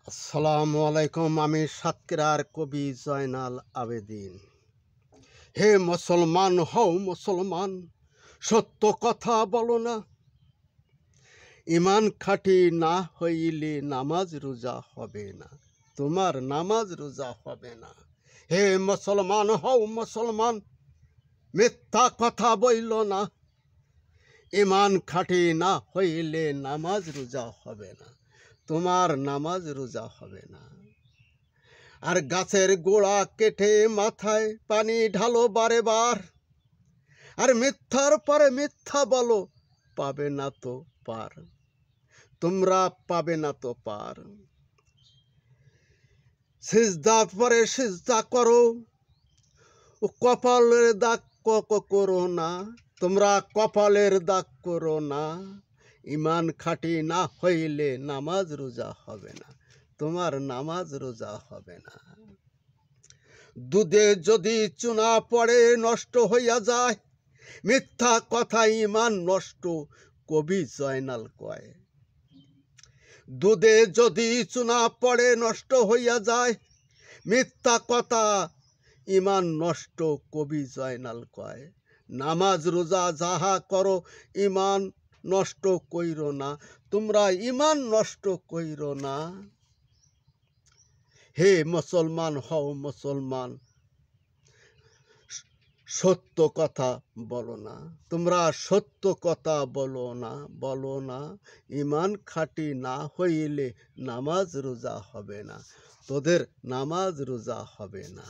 আসসালামু আলাইকুম। আমি সাতক্ষীরার কবি জয়নাল আবেদিন। হে মুসলমান হও মুসলমান, সত্য কথা বলো না। ইমান খাঁটি না হইলে নামাজ রোজা হবে না, তোমার নামাজ রোজা হবে না। হে মুসলমান হও মুসলমান, মিথ্যা কথা বইল না। ইমান খাঁটি না হইলে নামাজ রোজা হবে না, তোমার নামাজ রোজা হবে না। আর গাছের গোড়া কেটে মাথায় পানি ঢালো বারে বার, আর মিথ্যার পরে মিথ্যা বলো, পাবে না তো পার, তোমরা পাবে না তো পার। সিজদা পরে সিজদা করো, কপালের দাগ করো না, তোমরা কপালের দাগ করো না। ইমান খাঁটি না হইলে নামাজ রোজা হবে না, তোমার নামাজ রোজা হবে না। দুধে যদি চুনা পড়ে নষ্ট হইয়া যায়, মিথ্যা কথা ইমান নষ্ট, কবি জয়নাল কয়। দুধে যদি চুনা পড়ে নষ্ট হইয়া যায়, মিথ্যা কথা ইমান নষ্ট, কবি জয়নাল কয়। নামাজ রোজা যাহা করো ইমান নষ্ট কইর না, তোমরা ইমান নষ্ট কইর না। হে মুসলমান হও মুসলমান, সত্য কথা বলো না, তোমরা সত্য কথা বলো না। ইমান খাঁটি না হইলে নামাজ রোজা হবে না, তোদের নামাজ রোজা হবে না।